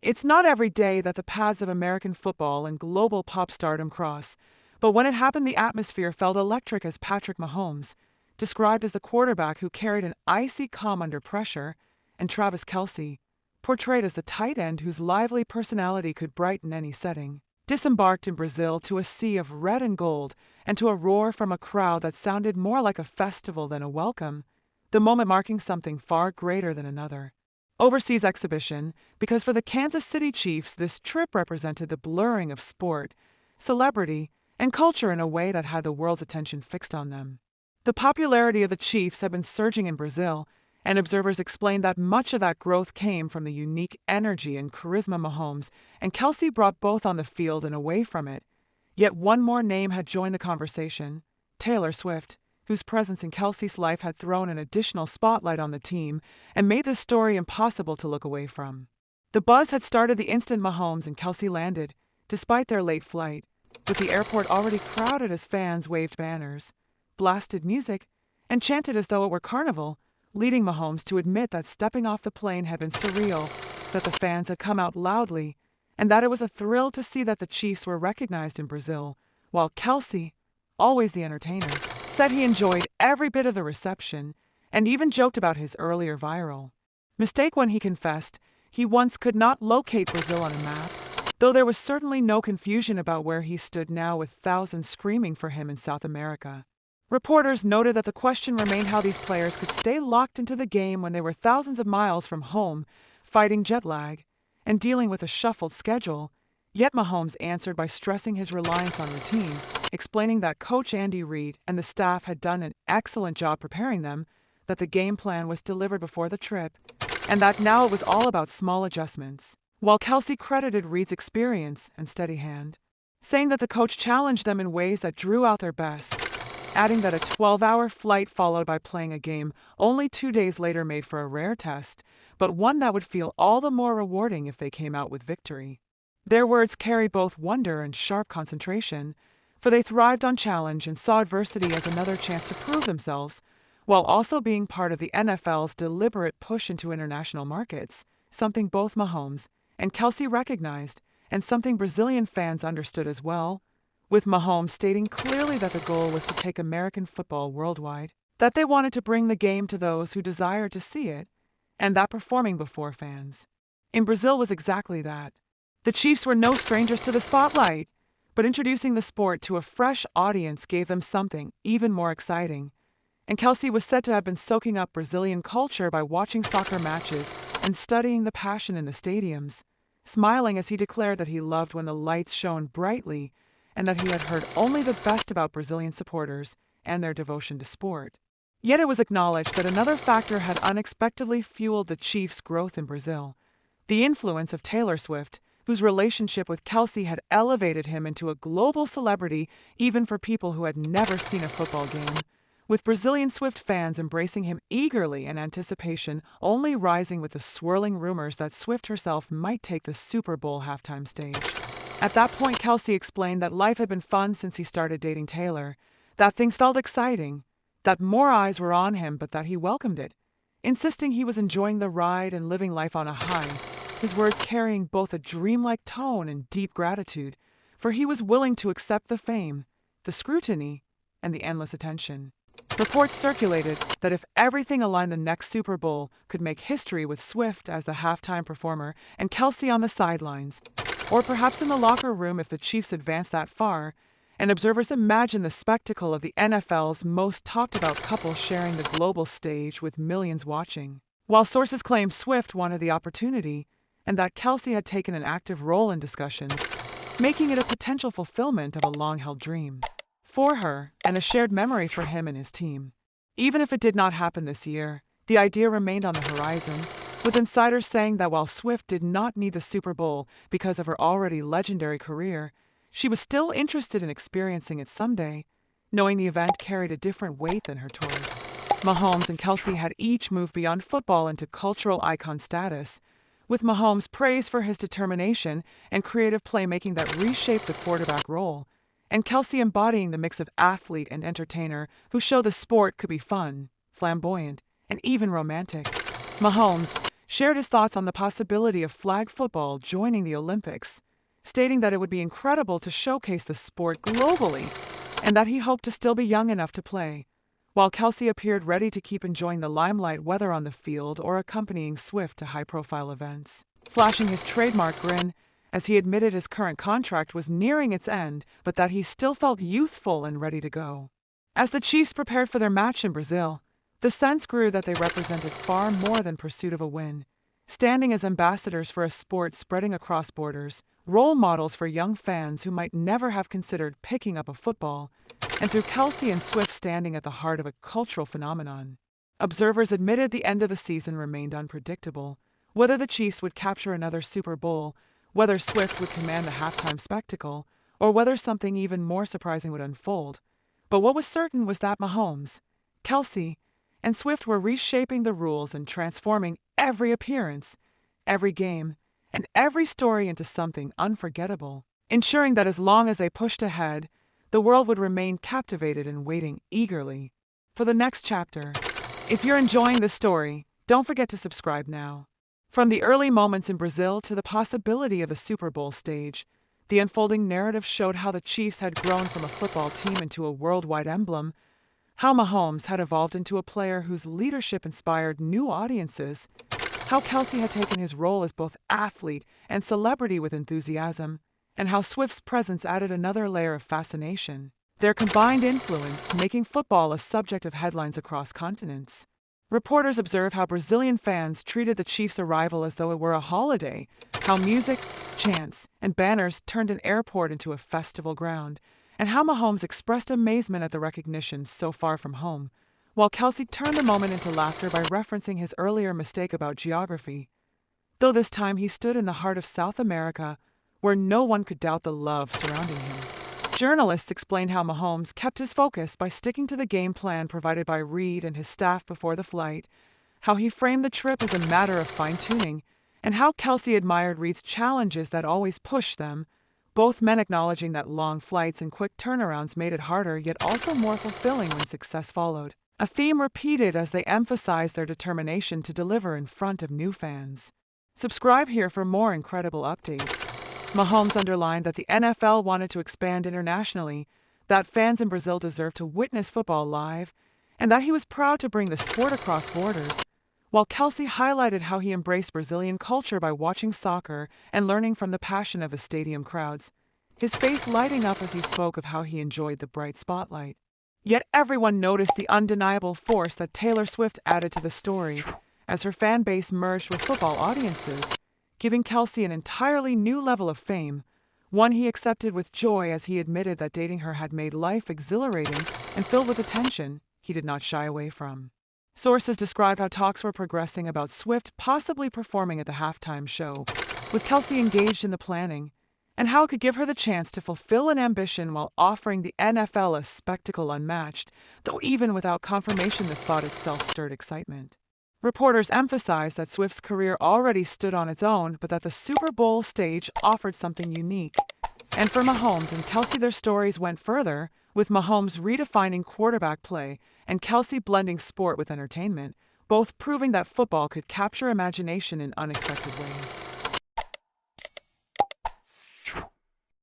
It's not every day that the paths of American football and global pop stardom cross, but when it happened, the atmosphere felt electric as Patrick Mahomes, described as the quarterback who carried an icy calm under pressure, and Travis Kelce, portrayed as the tight end whose lively personality could brighten any setting, disembarked in Brazil to a sea of red and gold and to a roar from a crowd that sounded more like a festival than a welcome, the moment marking something far greater than another. Overseas exhibition, because for the Kansas City Chiefs this trip represented the blurring of sport, celebrity, and culture in a way that had the world's attention fixed on them. The popularity of the Chiefs had been surging in Brazil, and observers explained that much of that growth came from the unique energy and charisma Mahomes and Kelce brought both on the field and away from it. Yet one more name had joined the conversation, Taylor Swift, whose presence in Kelce's life had thrown an additional spotlight on the team and made this story impossible to look away from. The buzz had started the instant Mahomes and Kelce landed, despite their late flight, with the airport already crowded as fans waved banners, blasted music, and chanted as though it were carnival, leading Mahomes to admit that stepping off the plane had been surreal, that the fans had come out loudly, and that it was a thrill to see that the Chiefs were recognized in Brazil, while Kelce, always the entertainer, said he enjoyed every bit of the reception, and even joked about his earlier viral mistake when he confessed he once could not locate Brazil on a map, though there was certainly no confusion about where he stood now with thousands screaming for him in South America. Reporters noted that the question remained how these players could stay locked into the game when they were thousands of miles from home, fighting jet lag, and dealing with a shuffled schedule. Yet Mahomes answered by stressing his reliance on routine, explaining that Coach Andy Reid and the staff had done an excellent job preparing them, that the game plan was delivered before the trip, and that now it was all about small adjustments. While Kelce credited Reid's experience and steady hand, saying that the coach challenged them in ways that drew out their best, adding that a 12-hour flight followed by playing a game only 2 days later made for a rare test, but one that would feel all the more rewarding if they came out with victory. Their words carried both wonder and sharp concentration, for they thrived on challenge and saw adversity as another chance to prove themselves, while also being part of the NFL's deliberate push into international markets, something both Mahomes and Kelce recognized, and something Brazilian fans understood as well, with Mahomes stating clearly that the goal was to take American football worldwide, that they wanted to bring the game to those who desired to see it, and that performing before fans in Brazil was exactly that. The Chiefs were no strangers to the spotlight, but introducing the sport to a fresh audience gave them something even more exciting. And Kelce was said to have been soaking up Brazilian culture by watching soccer matches and studying the passion in the stadiums, smiling as he declared that he loved when the lights shone brightly and that he had heard only the best about Brazilian supporters and their devotion to sport. Yet it was acknowledged that another factor had unexpectedly fueled the Chiefs' growth in Brazil, the influence of Taylor Swift, whose relationship with Kelce had elevated him into a global celebrity even for people who had never seen a football game, with Brazilian Swift fans embracing him eagerly and anticipation only rising with the swirling rumors that Swift herself might take the Super Bowl halftime stage. At that point, Kelce explained that life had been fun since he started dating Taylor, that things felt exciting, that more eyes were on him but that he welcomed it, insisting he was enjoying the ride and living life on a high, his words carrying both a dreamlike tone and deep gratitude, for he was willing to accept the fame, the scrutiny, and the endless attention. Reports circulated that if everything aligned, the next Super Bowl could make history with Swift as the halftime performer and Kelce on the sidelines, or perhaps in the locker room if the Chiefs advanced that far, and observers imagined the spectacle of the NFL's most talked-about couple sharing the global stage with millions watching, while sources claimed Swift wanted the opportunity and that Kelce had taken an active role in discussions, making it a potential fulfillment of a long-held dream for her and a shared memory for him and his team. Even if it did not happen this year, the idea remained on the horizon, with insiders saying that while Swift did not need the Super Bowl because of her already legendary career, she was still interested in experiencing it someday, knowing the event carried a different weight than her tours. Mahomes and Kelce had each moved beyond football into cultural icon status, with Mahomes praised for his determination and creative playmaking that reshaped the quarterback role, and Kelce embodying the mix of athlete and entertainer who showed the sport could be fun, flamboyant, and even romantic. Mahomes, shared his thoughts on the possibility of flag football joining the Olympics, stating that it would be incredible to showcase the sport globally and that he hoped to still be young enough to play, while Kelce appeared ready to keep enjoying the limelight whether on the field or accompanying Swift to high-profile events, flashing his trademark grin as he admitted his current contract was nearing its end but that he still felt youthful and ready to go. As the Chiefs prepared for their match in Brazil, the sense grew that they represented far more than pursuit of a win, standing as ambassadors for a sport spreading across borders, role models for young fans who might never have considered picking up a football, and through Kelce and Swift standing at the heart of a cultural phenomenon. Observers admitted the end of the season remained unpredictable, whether the Chiefs would capture another Super Bowl, whether Swift would command the halftime spectacle, or whether something even more surprising would unfold. But what was certain was that Mahomes, Kelce, and Swift were reshaping the rules and transforming every appearance, every game, and every story into something unforgettable, ensuring that as long as they pushed ahead, the world would remain captivated and waiting eagerly for the next chapter. If you're enjoying this story, don't forget to subscribe now. From the early moments in Brazil to the possibility of a Super Bowl stage, the unfolding narrative showed how the Chiefs had grown from a football team into a worldwide emblem, how Mahomes had evolved into a player whose leadership inspired new audiences, how Kelce had taken his role as both athlete and celebrity with enthusiasm, and how Swift's presence added another layer of fascination, their combined influence making football a subject of headlines across continents. Reporters observed how Brazilian fans treated the Chiefs' arrival as though it were a holiday, how music, chants, and banners turned an airport into a festival ground, and how Mahomes expressed amazement at the recognition so far from home, while Kelce turned the moment into laughter by referencing his earlier mistake about geography. Though this time he stood in the heart of South America, where no one could doubt the love surrounding him. Journalists explained how Mahomes kept his focus by sticking to the game plan provided by Reid and his staff before the flight, how he framed the trip as a matter of fine-tuning, and how Kelce admired Reid's challenges that always pushed them, both men acknowledging that long flights and quick turnarounds made it harder yet also more fulfilling when success followed. A theme repeated as they emphasized their determination to deliver in front of new fans. Subscribe here for more incredible updates. Mahomes underlined that the NFL wanted to expand internationally, that fans in Brazil deserved to witness football live, and that he was proud to bring the sport across borders, while Kelce highlighted how he embraced Brazilian culture by watching soccer and learning from the passion of the stadium crowds, his face lighting up as he spoke of how he enjoyed the bright spotlight. Yet everyone noticed the undeniable force that Taylor Swift added to the story as her fan base merged with football audiences, giving Kelce an entirely new level of fame, one he accepted with joy as he admitted that dating her had made life exhilarating and filled with attention he did not shy away from. Sources described how talks were progressing about Swift possibly performing at the halftime show, with Kelce engaged in the planning, and how it could give her the chance to fulfill an ambition while offering the NFL a spectacle unmatched, though even without confirmation the thought itself stirred excitement. Reporters emphasized that Swift's career already stood on its own, but that the Super Bowl stage offered something unique. And for Mahomes and Kelce, their stories went further, with Mahomes redefining quarterback play and Kelce blending sport with entertainment, both proving that football could capture imagination in unexpected ways.